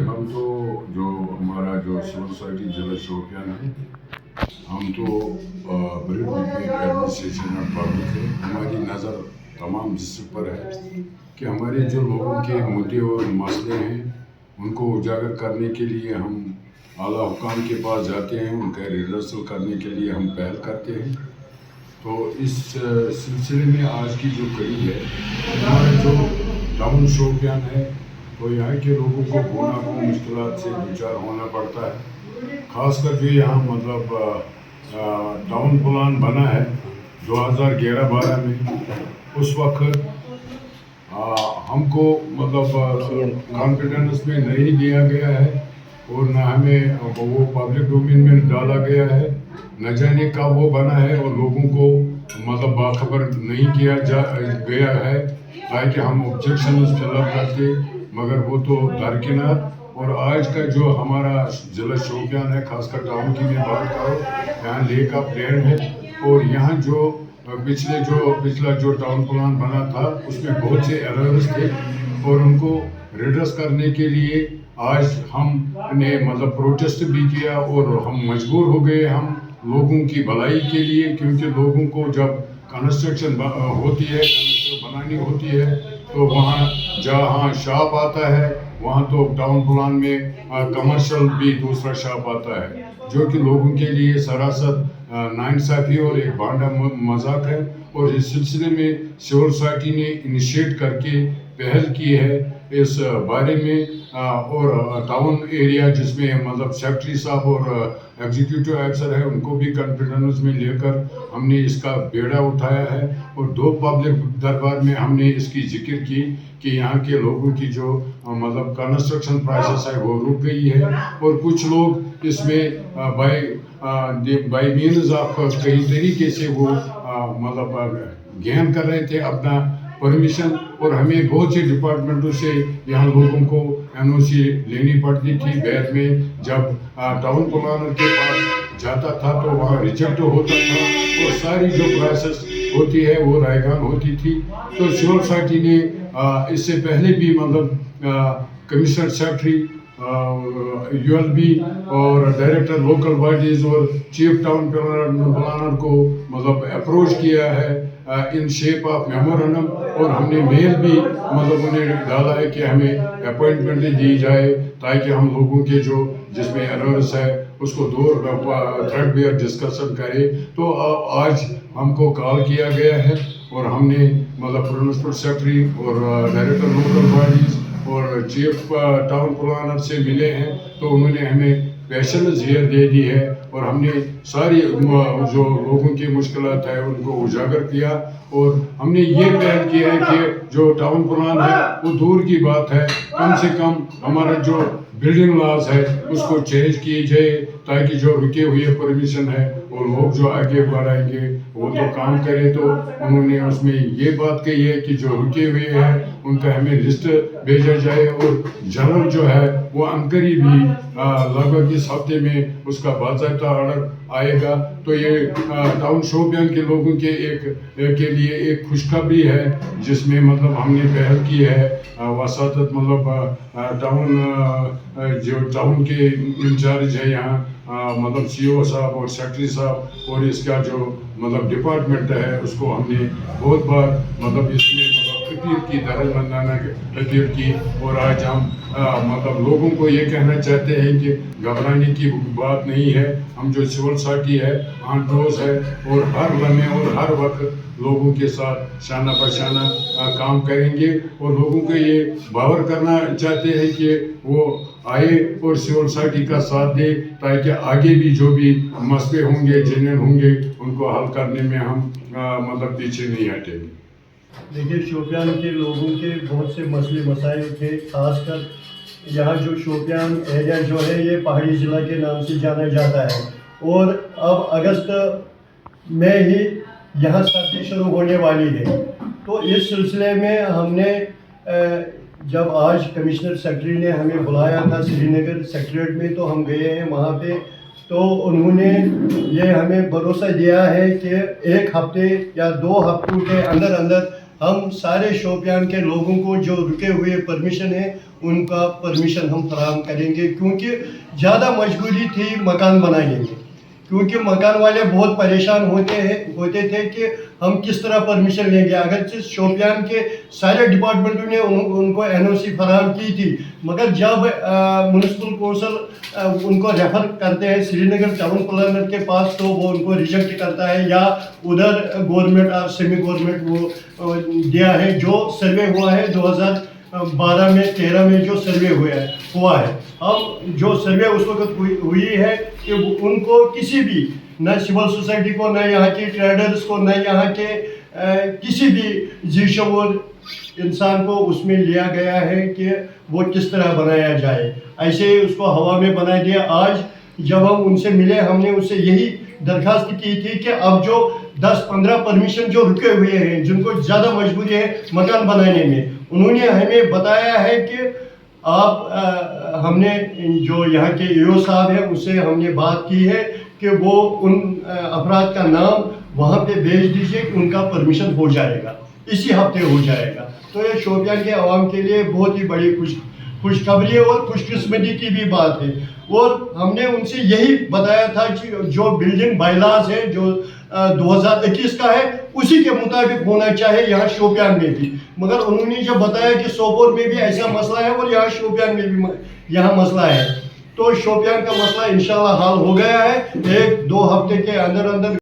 हम तो जो हमारा जो सिविल सोसाइटी जिला शोपियान है, हम तो ब्रिड एडमिनिस्ट्रेशन एंड पब्लिक है। हमारी नज़र तमाम डिस्ट्रिक्ट पर है कि हमारे जो लोगों के मुद्दे और मसले हैं उनको उजागर करने के लिए हम आला हुकाम के पास जाते हैं, उनका रिहर्सल करने के लिए हम पहल करते हैं। तो इस सिलसिले में आज की जो कड़ी है, हमारा जो टाउन शोपियान है, तो यहाँ के लोगों को होना को मुश्किलात से विचार होना पड़ता है। ख़ासकर जो यहाँ मतलब टाउन प्लान बना है 2011-12 में, उस वक्त हमको मतलब कॉन्फिडेंस में नहीं दिया गया है और न हमें वो पब्लिक डोमेन में डाला गया है, न जाने कब वो बना है और लोगों को मतलब बाखबर नहीं किया गया है ताकि हम ऑब्जेक्शन फिलअप करते, मगर वो तो दरकिनार। और आज का जो हमारा जिला शोपियान है, खासकर टाउन की मैं बात करूँ, यहाँ लेक ऑफ लैंड है और यहाँ जो पिछला जो टाउन प्लान बना था उसमें बहुत से एरर्स थे और उनको रिड्रेस करने के लिए आज हमने मतलब प्रोटेस्ट भी किया और हम मजबूर हो गए हम लोगों की भलाई के लिए, क्योंकि लोगों को जब कंस्ट्रक्शन होती है, बनानी होती है, तो वहाँ जहाँ शॉप आता है वहाँ तो टाउन प्लान में कमर्शियल भी दूसरा शॉप आता है, जो कि लोगों के लिए सरासर नाइंसाफ़ी और एक भांडा मजाक है। और इस सिलसिले में सिविल सोसाइटी ने इनिशिएट करके पहल की है इस बारे में और टाउन एरिया जिसमें मतलब सेक्रेटरी साहब और एग्जीक्यूटिव अफसर है उनको भी कॉन्फिडेंस में लेकर हमने इसका बेड़ा उठाया है और 2 पब्लिक दरबार में हमने इसकी जिक्र की कि यहाँ के लोगों की जो मतलब कंस्ट्रक्शन प्रोसेस है वो रुक गई है और कुछ लोग इसमें बाय मीन्स ऑफ कई तरीके से वो मतलब गेन कर रहे थे अपना परमिशन, और हमें बहुत से डिपार्टमेंटों से यहाँ लोगों को NOC लेनी पड़ती थी। बाद में जब टाउन प्लानर के पास जाता था तो वहाँ रिजेक्ट होता था और सारी जो प्रोसेस होती है वो रायगान होती थी। तो सिविल सोसाइटी ने इससे पहले भी मतलब कमिश्नर सेक्रेटरी ULB और डायरेक्टर लोकल बॉडीज और चीफ टाउन प्लानर को मतलब अप्रोच किया है इन शेप ऑफ मेमोरेंडम, और हमने मेल भी मतलब उन्हें डाला है कि हमें अपॉइंटमेंट दी जाए ताकि हम लोगों के जो जिसमें एरर्स है उसको दूर थ्रेड बेयर डिस्कशन करें। तो आज हमको कॉल किया गया है और हमने मतलब प्रिंसिपल सेक्रेटरी और डायरेक्टर लोकल बॉडीज और चीफ टाउन प्लानर से मिले हैं, तो उन्होंने हमें पेशेंस हियर दे दी है और हमने सारी जो लोगों की मुश्किलात है उनको उजागर किया और हमने ये पहल किया है कि जो टाउन प्लान है वो दूर की बात है, कम से कम हमारा जो बिल्डिंग लॉज है उसको चेंज किए जाए ताकि जो रुके हुए परमिशन है और लोग जो आगे बढ़ाएंगे वो तो काम करें। तो उन्होंने उसमें ये बात कही है कि जो रुके हुए हैं उनका हमें लिस्ट भेजा जाए और जनरल जो है वो अंकरी भी लगभग इस हफ्ते में उसका बाकायदा ऑर्डर आएगा। तो ये टाउन शोपियान के लोगों के के लिए एक खुशखबरी है जिसमें मतलब हमने पहल की है वसातत मतलब टाउन जो टाउन के इंचार्ज है यहाँ मतलब CO साहब और सेक्रेटरी साहब और इसका जो मतलब डिपार्टमेंट है उसको हमने बहुत बार मतलब इसमें अपील की, दरजमंदाना अपील की, और आज हम मतलब लोगों को ये कहना चाहते हैं कि घबराने की बात नहीं है। हम जो सिविल सोसाइटी है ऑन रोज है और हर लम्हे और हर वक्त लोगों के साथ शाना बशाना काम करेंगे और लोगों को ये बावर करना चाहते हैं कि वो आए और सिविल सोसाइटी का साथ दे ताकि आगे भी जो भी मसले होंगे जेन्युइन होंगे उनको हल करने में हम मतलब पीछे नहीं हटेंगे। देखिए, शोपियान के लोगों के बहुत से मसले मसाइल थे, खासकर यहाँ जो शोपियान एरिया जो है ये पहाड़ी ज़िला के नाम से जाना जाता है और अब अगस्त में ही यहाँ सर्दी शुरू होने वाली है। तो इस सिलसिले में हमने जब आज कमिश्नर सेक्रेटरी ने हमें बुलाया था श्रीनगर सेक्रेटरीट में, तो हम गए हैं वहाँ पे। तो उन्होंने ये हमें भरोसा दिया है कि 1 हफ्ते या 2 हफ्तों के अंदर अंदर हम सारे शोपियान के लोगों को जो रुके हुए परमिशन है उनका परमिशन हम फराहम करेंगे, क्योंकि ज़्यादा मजबूरी थी मकान बनाने में, क्योंकि मकान वाले बहुत परेशान होते थे कि हम किस तरह परमिशन लेंगे। अगर शोपियान के सारे डिपार्टमेंटों ने उनको एनओसी फराहम की थी, मगर जब म्यूनसिपल कौंसिल उनको रेफर करते हैं श्रीनगर टाउन प्लानर के पास, तो वो उनको रिजेक्ट करता है, या उधर गवर्नमेंट और सेमी गवर्नमेंट वो दिया है। जो सर्वे हुआ है 2012 में 13 में जो सर्वे हुआ है, अब जो सर्वे उस वक्त हुई है कि उनको किसी भी, न सिविल सोसाइटी को, न यहाँ के ट्रेडर्स को, न यहाँ के किसी भी जीशोर इंसान को उसमें लिया गया है कि वो किस तरह बनाया जाए। ऐसे ही उसको हवा में बना दिया। आज जब हम उनसे मिले, हमने उससे यही दरखास्त की थी कि अब जो 10-15 परमिशन जो रुके हुए हैं, जिनको ज़्यादा मजबूरी है मकान बनाने में, उन्होंने हमें बताया है कि आप हमने जो यहाँ के ईओ साहब हैं उससे हमने बात की है कि वो उन अफराद का नाम वहाँ पे भेज दीजिए, उनका परमिशन हो जाएगा, इसी हफ्ते हो जाएगा। तो ये शोपियान के आवाम के लिए बहुत ही बड़ी खुशखबरी है और खुशकिस्मती की भी बात है। और हमने उनसे यही बताया था कि जो बिल्डिंग बायलाज है जो 2021 का है, उसी के मुताबिक होना चाहिए यहाँ शोपियान में भी। मगर उन्होंने जब बताया कि सोपोर में भी ऐसा मसला है और यहाँ शोपियान में भी यहाँ मसला है, तो शोपियान का मसला इंशाल्लाह हल हो गया है। 1-2 हफ्ते के अंदर अंदर